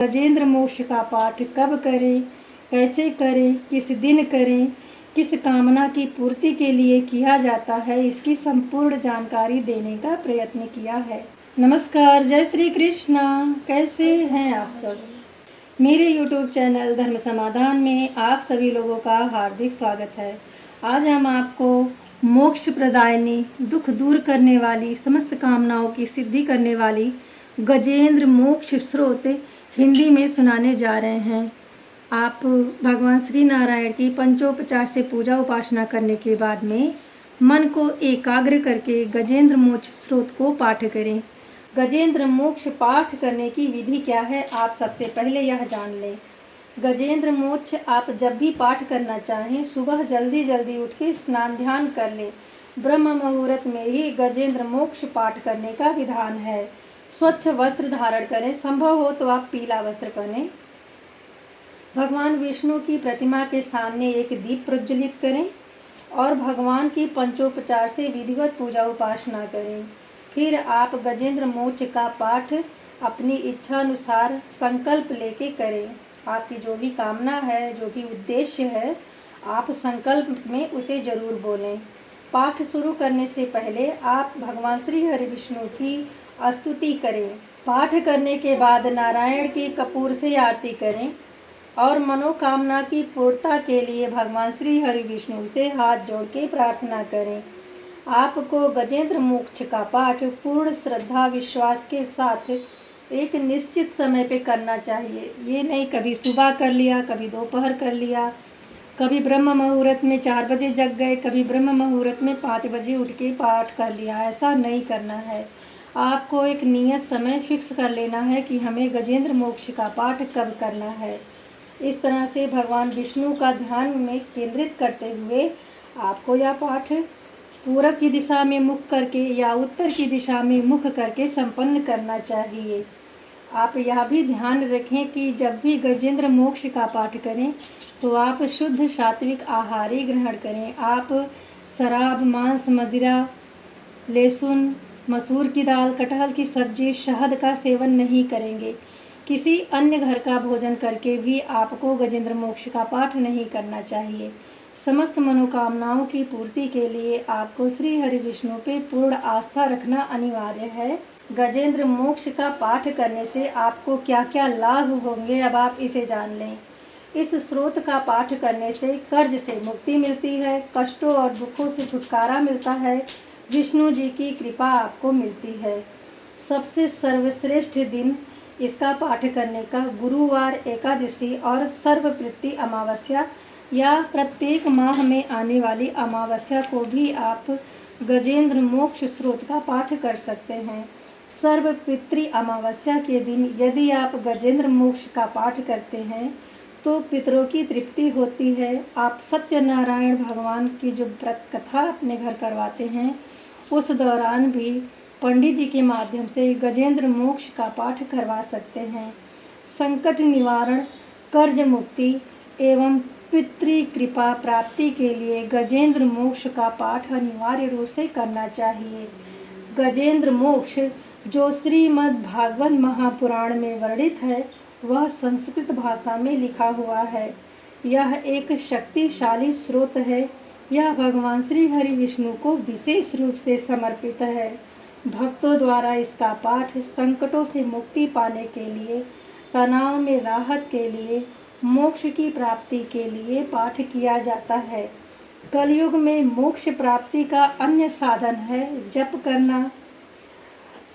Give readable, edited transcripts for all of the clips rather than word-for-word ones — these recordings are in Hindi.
गजेंद्र मोक्ष का पाठ कब करें, कैसे करें, किस दिन करें, किस कामना की पूर्ति के लिए किया जाता है, इसकी संपूर्ण जानकारी देने का प्रयत्न किया है। नमस्कार, जय श्री कृष्णा। कैसे हैं आप सब? मेरे YouTube चैनल धर्म समाधान में आप सभी लोगों का हार्दिक स्वागत है। आज हम आपको मोक्ष प्रदायिनी, दुख दूर करने वाली, समस्त कामनाओं की सिद्धि करने वाली गजेंद्र मोक्ष स्रोत हिंदी में सुनाने जा रहे हैं। आप भगवान श्री नारायण की पंचोपचार से पूजा उपासना करने के बाद में मन को एकाग्र करके गजेंद्र मोक्ष स्रोत को पाठ करें। गजेंद्र मोक्ष पाठ करने की विधि क्या है, आप सबसे पहले यह जान लें। गजेंद्र मोक्ष आप जब भी पाठ करना चाहें, सुबह जल्दी जल्दी उठ के स्नान ध्यान कर लें। ब्रह्म मुहूर्त में ही गजेंद्र मोक्ष पाठ करने का विधान है। स्वच्छ वस्त्र धारण करें, संभव हो तो आप पीला वस्त्र पहनें। भगवान विष्णु की प्रतिमा के सामने एक दीप प्रज्वलित करें और भगवान की पंचोपचार से विधिवत पूजा उपासना करें। फिर आप गजेंद्र मोक्ष का पाठ अपनी इच्छा अनुसार संकल्प लेके करें। आपकी जो भी कामना है, जो भी उद्देश्य है, आप संकल्प में उसे जरूर बोलें। पाठ शुरू करने से पहले आप भगवान श्री हरि विष्णु की स्तुति करें। पाठ करने के बाद नारायण की कपूर से आरती करें और मनोकामना की पूर्णता के लिए भगवान श्री हरि विष्णु से हाथ जोड़ के प्रार्थना करें। आपको गजेंद्र मोक्ष का पाठ पूर्ण श्रद्धा विश्वास के साथ एक निश्चित समय पे करना चाहिए। ये नहीं कभी सुबह कर लिया, कभी दोपहर कर लिया, कभी ब्रह्म मुहूर्त में 4 बजे जग गए, कभी ब्रह्म मुहूर्त में 5 बजे उठ के पाठ कर लिया। ऐसा नहीं करना है। आपको एक नियत समय फिक्स कर लेना है कि हमें गजेंद्र मोक्ष का पाठ कब करना है। इस तरह से भगवान विष्णु का ध्यान में केंद्रित करते हुए आपको यह पाठ पूरब की दिशा में मुख करके या उत्तर की दिशा में मुख करके संपन्न करना चाहिए। आप यह भी ध्यान रखें कि जब भी गजेंद्र मोक्ष का पाठ करें तो आप शुद्ध सात्विक आहार ही ग्रहण करें। आप शराब, मांस, मदिरा, लहसुन, मसूर की दाल, कटहल की सब्जी, शहद का सेवन नहीं करेंगे। किसी अन्य घर का भोजन करके भी आपको गजेंद्र मोक्ष का पाठ नहीं करना चाहिए। समस्त मनोकामनाओं की पूर्ति के लिए आपको श्री हरि विष्णु पे पूर्ण आस्था रखना अनिवार्य है। गजेंद्र मोक्ष का पाठ करने से आपको क्या क्या लाभ होंगे, अब आप इसे जान लें। इस स्रोत का पाठ करने से कर्ज से मुक्ति मिलती है, कष्टों और दुखों से छुटकारा मिलता है, विष्णु जी की कृपा आपको मिलती है। सबसे सर्वश्रेष्ठ दिन इसका पाठ करने का गुरुवार, एकादशी और सर्वप्रति अमावस्या या प्रत्येक माह में आने वाली अमावस्या को भी आप गजेंद्र मोक्ष स्रोत का पाठ कर सकते हैं। सर्वपितृ अमावस्या के दिन यदि आप गजेंद्र मोक्ष का पाठ करते हैं तो पितरों की तृप्ति होती है। आप सत्यनारायण भगवान की जो व्रत कथा अपने घर करवाते हैं, उस दौरान भी पंडित जी के माध्यम से गजेंद्र मोक्ष का पाठ करवा सकते हैं। संकट निवारण, कर्ज मुक्ति एवं पितृ कृपा प्राप्ति के लिए गजेंद्र मोक्ष का पाठ अनिवार्य रूप से करना चाहिए। गजेंद्र मोक्ष जो श्रीमद् भागवत महापुराण में वर्णित है, वह संस्कृत भाषा में लिखा हुआ है। यह एक शक्तिशाली स्रोत है। यह भगवान श्री हरि विष्णु को विशेष रूप से समर्पित है। भक्तों द्वारा इसका पाठ संकटों से मुक्ति पाने के लिए, तनाव में राहत के लिए, मोक्ष की प्राप्ति के लिए पाठ किया जाता है। कलयुग में मोक्ष प्राप्ति का अन्य साधन है जप करना,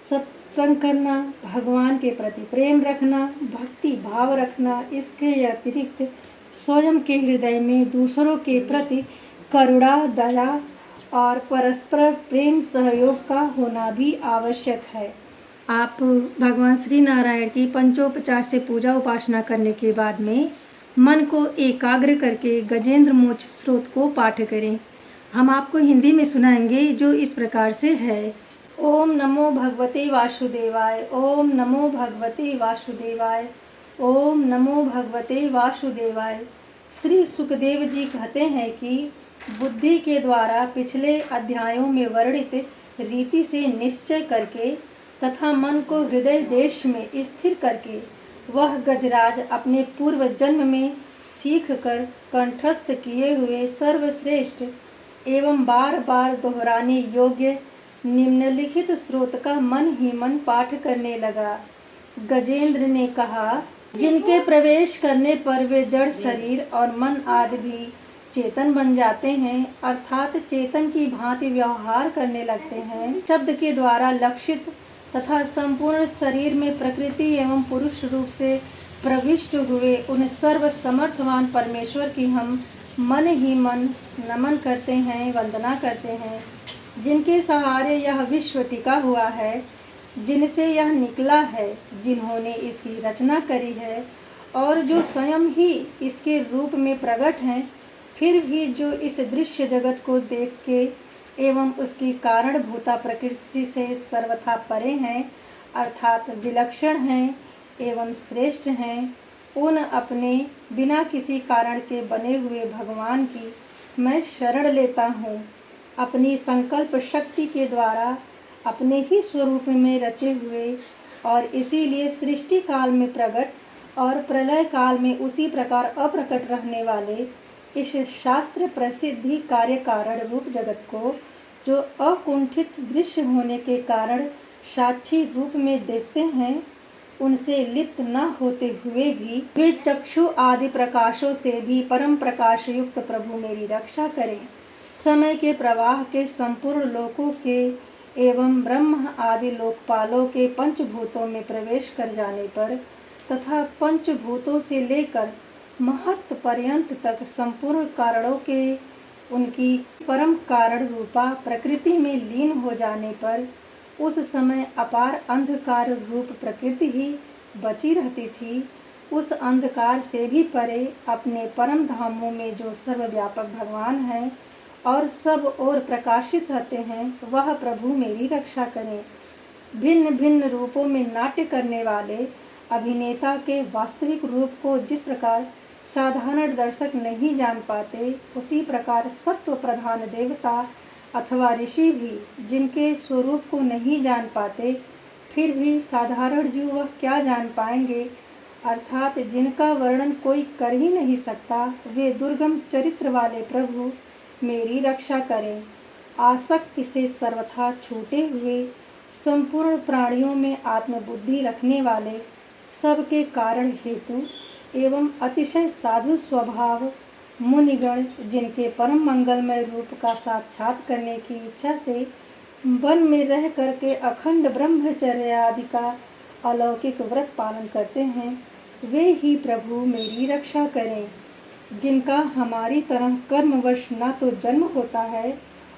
सत्संग करना, भगवान के प्रति प्रेम रखना, भक्ति भाव रखना। इसके अतिरिक्त स्वयं के हृदय में दूसरों के प्रति करुणा, दया और परस्पर प्रेम सहयोग का होना भी आवश्यक है। आप भगवान श्री नारायण की पंचोपचार से पूजा उपासना करने के बाद में मन को एकाग्र करके गजेंद्र मोक्ष स्रोत को पाठ करें। हम आपको हिंदी में सुनाएंगे, जो इस प्रकार से है। ओम नमो भगवते वासुदेवाय, ओम नमो भगवते वासुदेवाय, ओम नमो भगवते वासुदेवाय। श्री सुखदेव जी कहते हैं कि बुद्धि के द्वारा पिछले अध्यायों में वर्णित रीति से निश्चय करके तथा मन को हृदय देश में स्थिर करके वह गजराज अपने पूर्व जन्म में सीख कर कंठस्थ किए हुए सर्वश्रेष्ठ एवं बार बार दोहराने योग्य निम्नलिखित स्रोत का मन ही मन पाठ करने लगा। गजेंद्र ने कहा, जिनके प्रवेश करने पर वे जड़ शरीर और मन आदि भी चेतन बन जाते हैं, अर्थात चेतन की भांति व्यवहार करने लगते हैं, शब्द के द्वारा लक्षित तथा संपूर्ण शरीर में प्रकृति एवं पुरुष रूप से प्रविष्ट हुए उन सर्व समर्थवान परमेश्वर की हम मन ही मन नमन करते हैं, वंदना करते हैं। जिनके सहारे यह विश्व टिका हुआ है, जिनसे यह निकला है, जिन्होंने इसकी रचना करी है और जो स्वयं ही इसके रूप में प्रकट हैं, फिर भी जो इस दृश्य जगत को देख के एवं उसकी कारणभूता प्रकृति से सर्वथा परे हैं, अर्थात विलक्षण हैं एवं श्रेष्ठ हैं, उन अपने बिना किसी कारण के बने हुए भगवान की मैं शरण लेता हूँ। अपनी संकल्प शक्ति के द्वारा अपने ही स्वरूप में रचे हुए और इसीलिए सृष्टि काल में प्रकट और प्रलय काल में उसी प्रकार अप्रकट रहने वाले इस शास्त्र प्रसिद्धि कार्य कारण रूप जगत को, जो अकुंठित दृश्य होने के कारण साक्षी रूप में देखते हैं, उनसे लिप्त न होते हुए भी वे चक्षु आदि प्रकाशों से भी परम प्रकाश युक्त प्रभु मेरी रक्षा करें। समय के प्रवाह के संपूर्ण लोकों के एवं ब्रह्म आदि लोकपालों के पंचभूतों में प्रवेश कर जाने पर तथा पंचभूतों से लेकर महत् पर्यंत तक संपूर्ण कारणों के उनकी परम कारण रूपा प्रकृति में लीन हो जाने पर उस समय अपार अंधकार रूप प्रकृति ही बची रहती थी। उस अंधकार से भी परे अपने परम धामों में जो सर्वव्यापक भगवान हैं और सब ओर प्रकाशित रहते हैं, वह प्रभु मेरी रक्षा करें। भिन्न भिन्न रूपों में नाट्य करने वाले अभिनेता के वास्तविक रूप को जिस प्रकार साधारण दर्शक नहीं जान पाते, उसी प्रकार सत्व प्रधान देवता अथवा ऋषि भी जिनके स्वरूप को नहीं जान पाते, फिर भी साधारण जीव वह क्या जान पाएंगे, अर्थात जिनका वर्णन कोई कर ही नहीं सकता, वे दुर्गम चरित्र वाले प्रभु मेरी रक्षा करें। आसक्ति से सर्वथा छूटे हुए संपूर्ण प्राणियों में आत्मबुद्धि रखने वाले, सबके कारण हेतु एवं अतिशय साधु स्वभाव मुनिगण, जिनके परम मंगलमय रूप का साक्षात करने की इच्छा से वन में रह करके अखंड ब्रह्मचर्य आदि का अलौकिक व्रत पालन करते हैं, वे ही प्रभु मेरी रक्षा करें। जिनका हमारी तरह कर्मवश न तो जन्म होता है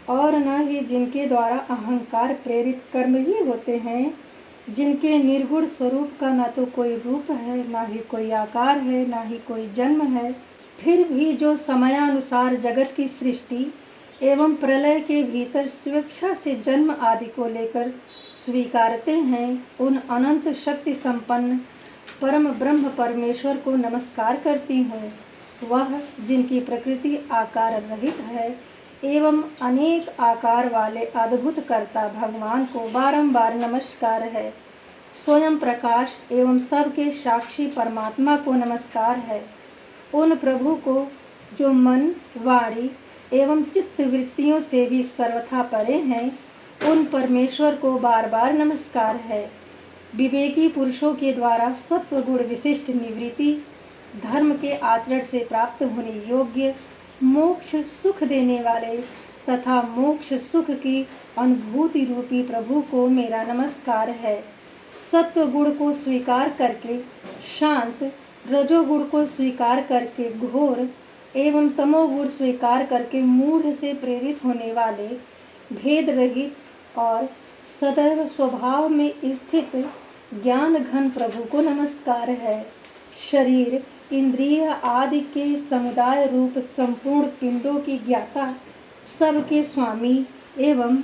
और न ही जिनके द्वारा अहंकार प्रेरित कर्म ही होते हैं, जिनके निर्गुण स्वरूप का न तो कोई रूप है, न ही कोई आकार है, न ही कोई जन्म है, फिर भी जो समयानुसार जगत की सृष्टि एवं प्रलय के भीतर स्वेच्छा से जन्म आदि को लेकर स्वीकारते हैं, उन अनंत शक्ति संपन्न परम ब्रह्म परमेश्वर को नमस्कार करती हूँ। वह जिनकी प्रकृति आकार रहित है एवं अनेक आकार वाले अद्भुत कर्ता भगवान को बारंबार नमस्कार है। स्वयं प्रकाश एवं सबके साक्षी परमात्मा को नमस्कार है। उन प्रभु को जो मन, वाणी एवं चित्त वृत्तियों से भी सर्वथा परे हैं, उन परमेश्वर को बार बार नमस्कार है। विवेकी पुरुषों के द्वारा सत्व गुण विशिष्ट निवृत्ति, धर्म के आचरण से प्राप्त होने योग्य, मोक्ष सुख देने वाले तथा मोक्ष सुख की अनुभूति रूपी प्रभु को मेरा नमस्कार है। सत्व गुण को स्वीकार करके शांत, रजोगुण को स्वीकार करके घोर एवं तमोगुण स्वीकार करके मूढ़ से प्रेरित होने वाले, भेद रहित और सदैव स्वभाव में स्थित ज्ञान घन प्रभु को नमस्कार है। शरीर, इंद्रिय आदि के समुदाय रूप संपूर्ण पिंडों की ज्ञाता, सबके स्वामी एवं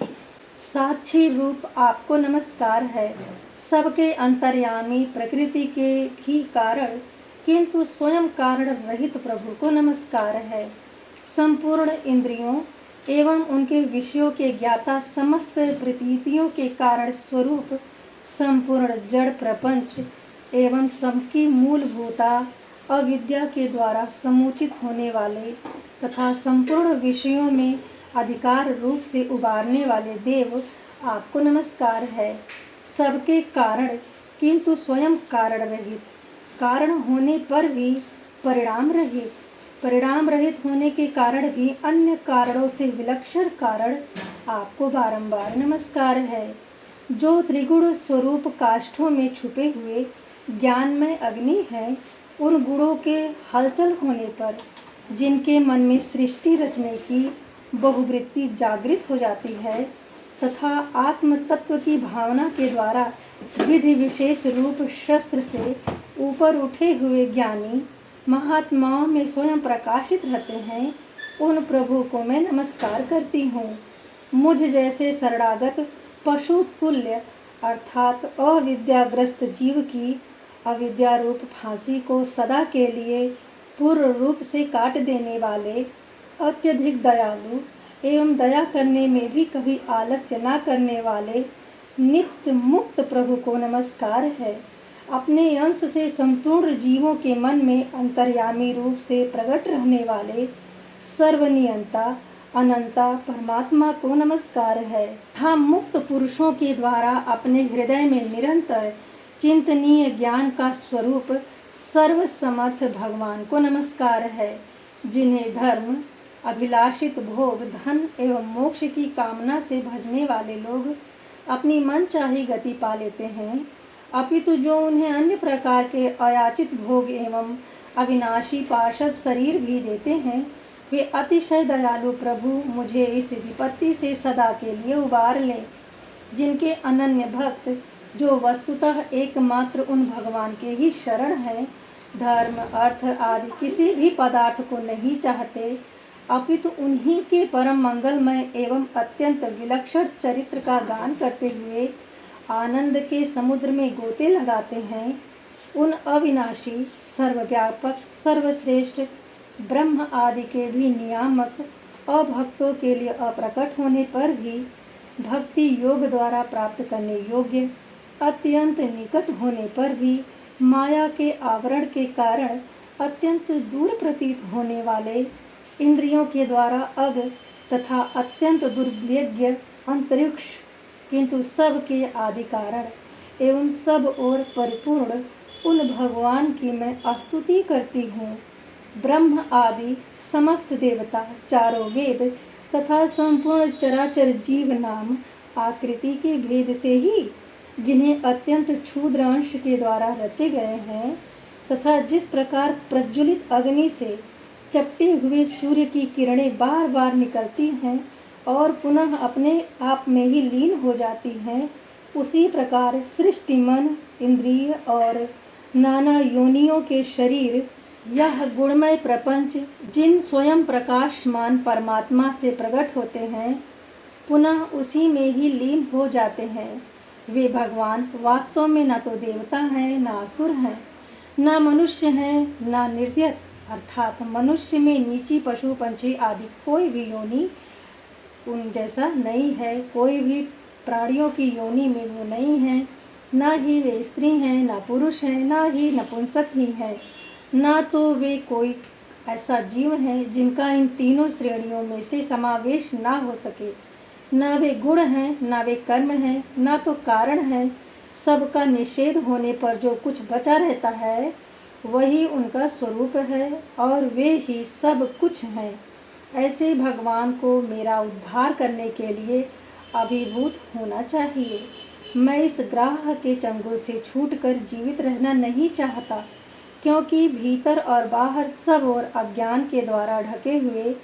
साक्षी रूप आपको नमस्कार है। सबके अंतर्यामी, प्रकृति के भी कारण किंतु स्वयं कारण रहित प्रभु को नमस्कार है। संपूर्ण इंद्रियों एवं उनके विषयों के ज्ञाता, समस्त प्रतीतियों के कारण स्वरूप संपूर्ण जड़ प्रपंच एवं सबकी मूलभूता अविद्या के द्वारा समुचित होने वाले तथा संपूर्ण विषयों में अधिकार रूप से उबारने वाले देव, आपको नमस्कार है। सबके कारण किंतु स्वयं कारण रहित, कारण होने पर भी परिणाम रहित, परिणाम रहित होने के कारण भी अन्य कारणों से विलक्षण कारण, आपको बारंबार नमस्कार है। जो त्रिगुण स्वरूप काष्ठों में छुपे हुए ज्ञानमय अग्नि है, उन गुणों के हलचल होने पर जिनके मन में सृष्टि रचने की बहुवृत्ति जागृत हो जाती है तथा आत्म तत्व की भावना के द्वारा विधि विशेष रूप शस्त्र से ऊपर उठे हुए ज्ञानी महात्माओं में स्वयं प्रकाशित रहते हैं, उन प्रभु को मैं नमस्कार करती हूँ। मुझ जैसे शरणागत पशु तुल्य अर्थात अविद्याग्रस्त जीव की अविद्या रूप फांसी को सदा के लिए पूर्ण रूप से काट देने वाले, अत्यधिक दयालु एवं दया करने में भी कभी आलस्य न करने वाले नित्य मुक्त प्रभु को नमस्कार है। अपने अंश से संपूर्ण जीवों के मन में अंतर्यामी रूप से प्रकट रहने वाले सर्वनियंता अनंता परमात्मा को नमस्कार है। हम मुक्त पुरुषों के द्वारा अपने हृदय में निरंतर चिंतनीय ज्ञान का स्वरूप सर्वसमर्थ भगवान को नमस्कार है, जिन्हें धर्म अभिलाषित भोग धन एवं मोक्ष की कामना से भजने वाले लोग अपनी मनचाही गति पा लेते हैं, अपितु जो उन्हें अन्य प्रकार के अयाचित भोग एवं अविनाशी पार्षद शरीर भी देते हैं, वे अतिशय दयालु प्रभु मुझे इस विपत्ति से सदा के लिए उबार लें। जिनके अनन्य भक्त, जो वस्तुतः एकमात्र उन भगवान के ही शरण हैं, धर्म अर्थ आदि किसी भी पदार्थ को नहीं चाहते, अपितु उन्हीं के परम मंगलमय एवं अत्यंत विलक्षण चरित्र का गान करते हुए आनंद के समुद्र में गोते लगाते हैं, उन अविनाशी सर्वव्यापक सर्वश्रेष्ठ ब्रह्म आदि के भी नियामक अभक्तों के लिए अप्रकट होने पर भी भक्ति योग द्वारा प्राप्त करने योग्य, अत्यंत निकट होने पर भी माया के आवरण के कारण अत्यंत दूर प्रतीत होने वाले, इंद्रियों के द्वारा अग तथा अत्यंत दुर्विज्ञ अंतरिक्ष किंतु सब के आदि कारण एवं सब ओर परिपूर्ण उन भगवान की मैं स्तुति करती हूँ। ब्रह्म आदि समस्त देवता, चारों वेद तथा संपूर्ण चराचर जीव नाम आकृति के भेद से ही जिन्हें अत्यंत क्षुद्र अंश के द्वारा रचे गए हैं, तथा जिस प्रकार प्रज्वलित अग्नि से चपटे हुए सूर्य की किरणें बार बार निकलती हैं और पुनः अपने आप में ही लीन हो जाती हैं, उसी प्रकार सृष्टि मन इंद्रिय और नाना योनियों के शरीर, यह गुणमय प्रपंच जिन स्वयं प्रकाशमान परमात्मा से प्रकट होते हैं, पुनः उसी में ही लीन हो जाते हैं। वे भगवान वास्तव में न तो देवता हैं, न असुर हैं, न मनुष्य हैं, न निर्दयत अर्थात मनुष्य में नीची पशु पंछी आदि कोई भी योनि उन जैसा नहीं है, कोई भी प्राणियों की योनि में वो नहीं है, न ही वे स्त्री हैं, न पुरुष हैं, न ही नपुंसक ही हैं, न तो वे कोई ऐसा जीव है जिनका इन तीनों श्रेणियों में से समावेश ना हो सके। न वे गुण हैं, न वे कर्म हैं, न तो कारण हैं। सबका निषेध होने पर जो कुछ बचा रहता है वही उनका स्वरूप है और वे ही सब कुछ हैं। ऐसे भगवान को मेरा उद्धार करने के लिए अभिभूत होना चाहिए। मैं इस ग्राह के चंगुल से छूटकर जीवित रहना नहीं चाहता, क्योंकि भीतर और बाहर सब और अज्ञान के द्वारा ढके हुए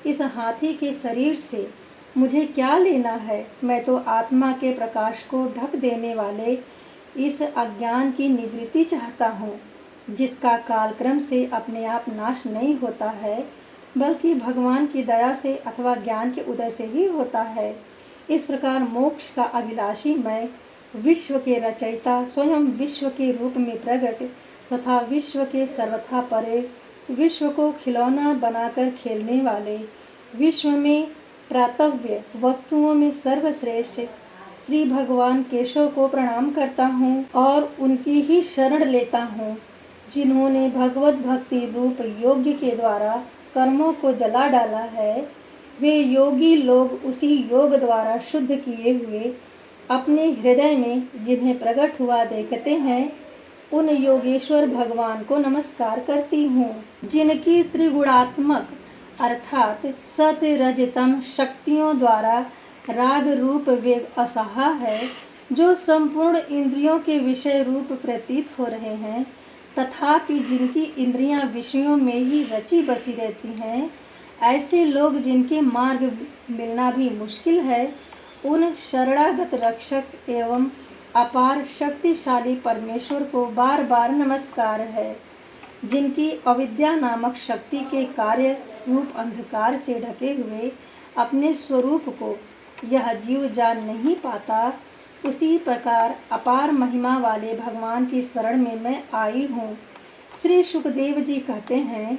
इस हाथी के शरीर से मुझे क्या लेना है। मैं तो आत्मा के प्रकाश को ढक देने वाले इस अज्ञान की निवृत्ति चाहता हूँ, जिसका कालक्रम से अपने आप नाश नहीं होता है, बल्कि भगवान की दया से अथवा ज्ञान के उदय से ही होता है। इस प्रकार मोक्ष का अभिलाषी मैं, विश्व के रचयिता, स्वयं विश्व के रूप में प्रकट तथा विश्व के सर्वथा परे, विश्व को खिलौना बनाकर खेलने वाले, विश्व में प्रातव्य वस्तुओं में सर्वश्रेष्ठ, श्री भगवान केशव को प्रणाम करता हूँ और उनकी ही शरण लेता हूँ, जिन्होंने भगवत भक्ति रूप योग्य के द्वारा कर्मों को जला डाला है। वे योगी लोग उसी योग द्वारा शुद्ध किए हुए अपने हृदय में जिन्हें प्रकट हुआ देखते हैं, उन योगेश्वर भगवान को नमस्कार करती हूँ, जिनकी त्रिगुणात्मक अर्थात सत रज तम शक्तियों द्वारा राग रूप वेग असहा है, जो संपूर्ण इंद्रियों के विषय रूप प्रतीत हो रहे हैं, तथापि जिनकी इंद्रियां विषयों में ही रची बसी रहती हैं। ऐसे लोग जिनके मार्ग मिलना भी मुश्किल है, उन शरणागत रक्षक एवं अपार शक्तिशाली परमेश्वर को बार बार नमस्कार है, जिनकी अविद्या नामक शक्ति के कार्य रूप अंधकार से ढके हुए अपने स्वरूप को यह जीव जान नहीं पाता। उसी प्रकार अपार महिमा वाले भगवान की शरण में मैं आई हूँ। श्री सुखदेव जी कहते हैं,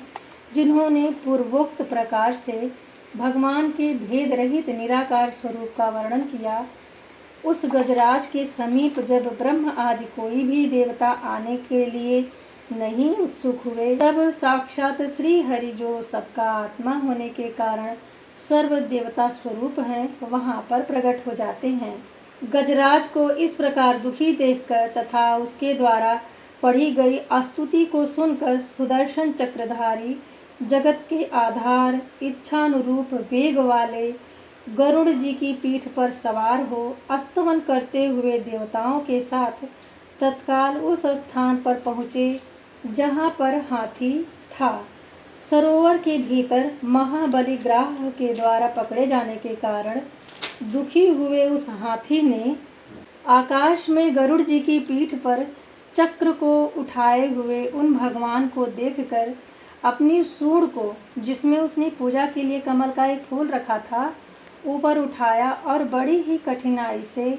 जिन्होंने पूर्वोक्त प्रकार से भगवान के भेद रहित निराकार स्वरूप का वर्णन किया, उस गजराज के समीप जब ब्रह्म आदि कोई भी देवता आने के लिए नहीं उत्सुक हुए, तब साक्षात श्री हरि जो सबका आत्मा होने के कारण सर्व देवता स्वरूप हैं, वहाँ पर प्रकट हो जाते हैं। गजराज को इस प्रकार दुखी देखकर तथा उसके द्वारा पढ़ी गई स्तुति को सुनकर सुदर्शन चक्रधारी जगत के आधार इच्छानुरूप वेग वाले गरुड़ जी की पीठ पर सवार हो स्तवन करते हुए देवताओं के साथ तत्काल उस स्थान पर पहुँचे जहाँ पर हाथी था। सरोवर के भीतर महाबली ग्राह के द्वारा पकड़े जाने के कारण दुखी हुए उस हाथी ने आकाश में गरुड़ जी की पीठ पर चक्र को उठाए हुए उन भगवान को देखकर अपनी सूंड को, जिसमें उसने पूजा के लिए कमल का एक फूल रखा था, ऊपर उठाया और बड़ी ही कठिनाई से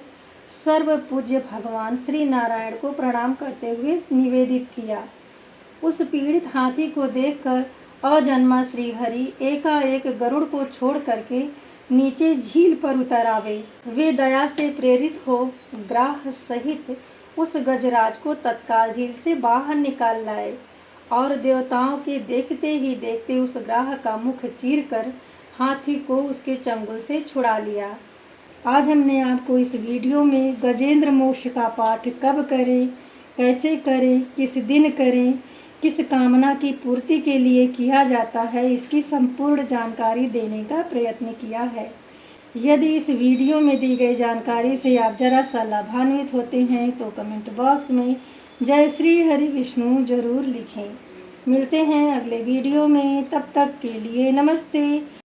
सर्व पूज्य भगवान श्री नारायण को प्रणाम करते हुए निवेदित किया। उस पीड़ित हाथी को देखकर अजन्मा श्री हरि एकाएक गरुड़ को छोड़ करके नीचे झील पर उतर आवे। वे दया से प्रेरित हो ग्राह सहित उस गजराज को तत्काल झील से बाहर निकाल लाए और देवताओं के देखते ही देखते उस ग्राह का मुख चीरकर हाथी को उसके चंगुल से छुड़ा लिया। आज हमने आपको इस वीडियो में गजेंद्र मोक्ष का पाठ कब करें, कैसे करें, किस दिन करें, किस कामना की पूर्ति के लिए किया जाता है, इसकी संपूर्ण जानकारी देने का प्रयत्न किया है। यदि इस वीडियो में दी गई जानकारी से आप जरा सा लाभान्वित होते हैं तो कमेंट बॉक्स में जय श्री हरि विष्णु जरूर लिखें। मिलते हैं अगले वीडियो में, तब तक के लिए नमस्ते।